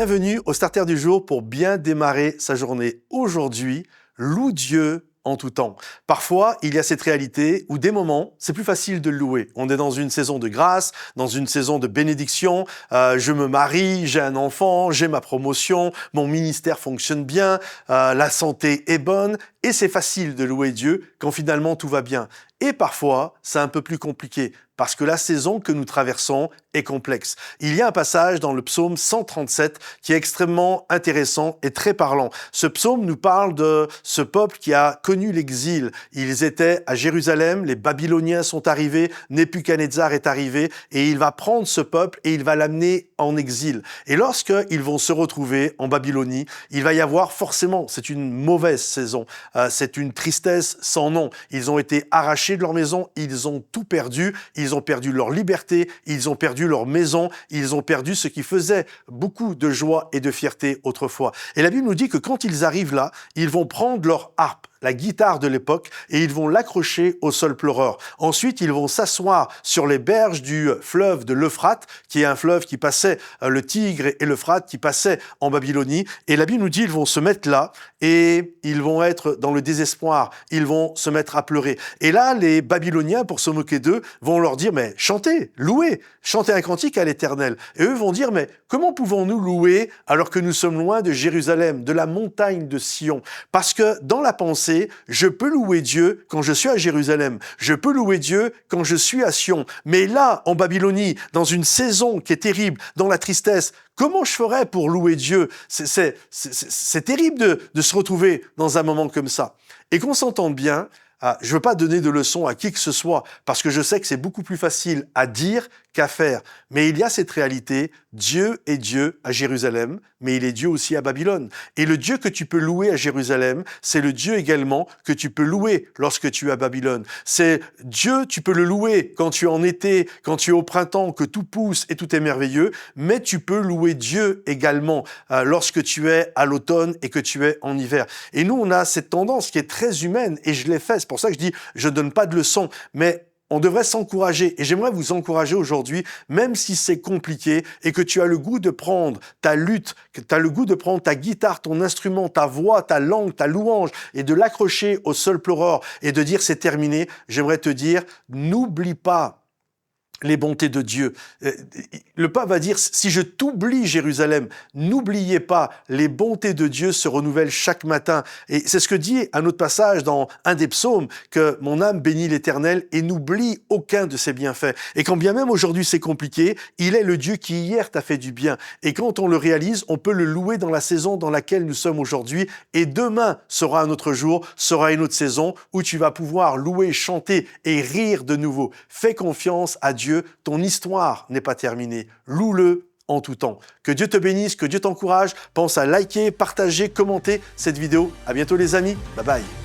Bienvenue au Starter du jour pour bien démarrer sa journée. Aujourd'hui, loue Dieu en tout temps. Parfois, il y a cette réalité où des moments, c'est plus facile de le louer. On est dans une saison de grâce, dans une saison de bénédiction. Je me marie, j'ai un enfant, j'ai ma promotion, mon ministère fonctionne bien, la santé est bonne. Et c'est facile de louer Dieu quand finalement tout va bien. Et parfois, c'est un peu plus compliqué parce que la saison que nous traversons est complexe. Il y a un passage dans le psaume 137 qui est extrêmement intéressant et très parlant. Ce psaume nous parle de ce peuple qui a connu l'exil. Ils étaient à Jérusalem, les Babyloniens sont arrivés, Nebuchadnezzar est arrivé et il va prendre ce peuple et il va l'amener en exil. Et lorsqu'ils vont se retrouver en Babylonie, il va y avoir forcément, c'est une mauvaise saison, c'est une tristesse sans nom. Ils ont été arrachés de leur maison, ils ont tout perdu, ils ont perdu leur liberté, ils ont perdu leur maison, ils ont perdu ce qui faisait beaucoup de joie et de fierté autrefois. Et la Bible nous dit que quand ils arrivent là, ils vont prendre leur harpe, la guitare de l'époque, et ils vont l'accrocher au sol pleureur. Ensuite, ils vont s'asseoir sur les berges du fleuve de l'Euphrate, qui est un fleuve qui passait, le Tigre et l'Euphrate, qui passait en Babylonie. Et la Bible nous dit, ils vont se mettre là, et ils vont être dans le désespoir. Ils vont se mettre à pleurer. Et là, les Babyloniens, pour se moquer d'eux, vont leur dire, mais chantez, louez, chantez un cantique à l'Éternel. Et eux vont dire, mais comment pouvons-nous louer alors que nous sommes loin de Jérusalem, de la montagne de Sion? Parce que dans la pensée, je peux louer Dieu quand je suis à Jérusalem. Je peux louer Dieu quand je suis à Sion. Mais là, en Babylonie, dans une saison qui est terrible, dans la tristesse, comment je ferais pour louer Dieu? C'est terrible de se retrouver dans un moment comme ça. Et qu'on s'entende bien, je ne veux pas donner de leçons à qui que ce soit, parce que je sais que c'est beaucoup plus facile à dire qu'à faire. Mais il y a cette réalité, Dieu est Dieu à Jérusalem, mais il est Dieu aussi à Babylone. Et le Dieu que tu peux louer à Jérusalem, c'est le Dieu également que tu peux louer lorsque tu es à Babylone. C'est Dieu, tu peux le louer quand tu es en été, quand tu es au printemps, que tout pousse et tout est merveilleux, mais tu peux louer Dieu également lorsque tu es à l'automne et que tu es en hiver. Et nous, on a cette tendance qui est très humaine, et je l'ai fait, c'est pour ça que je dis, je ne donne pas de leçons, mais on devrait s'encourager, et j'aimerais vous encourager aujourd'hui, même si c'est compliqué et que tu as le goût de prendre ta lutte, que tu as le goût de prendre ta guitare, ton instrument, ta voix, ta langue, ta louange, et de l'accrocher au sol pleureur et de dire c'est terminé. J'aimerais te dire, n'oublie pas les bontés de Dieu. Le pape va dire, si je t'oublie Jérusalem, n'oubliez pas, les bontés de Dieu se renouvellent chaque matin. Et c'est ce que dit un autre passage dans un des psaumes, que mon âme bénit l'Éternel et n'oublie aucun de ses bienfaits. Et quand bien même aujourd'hui c'est compliqué, il est le Dieu qui hier t'a fait du bien. Et quand on le réalise, on peut le louer dans la saison dans laquelle nous sommes aujourd'hui. Et demain sera un autre jour, sera une autre saison où tu vas pouvoir louer, chanter et rire de nouveau. Fais confiance à Dieu. Ton histoire n'est pas terminée. Loue-le en tout temps. Que Dieu te bénisse, que Dieu t'encourage. Pense à liker, partager, commenter cette vidéo. À bientôt les amis. Bye bye.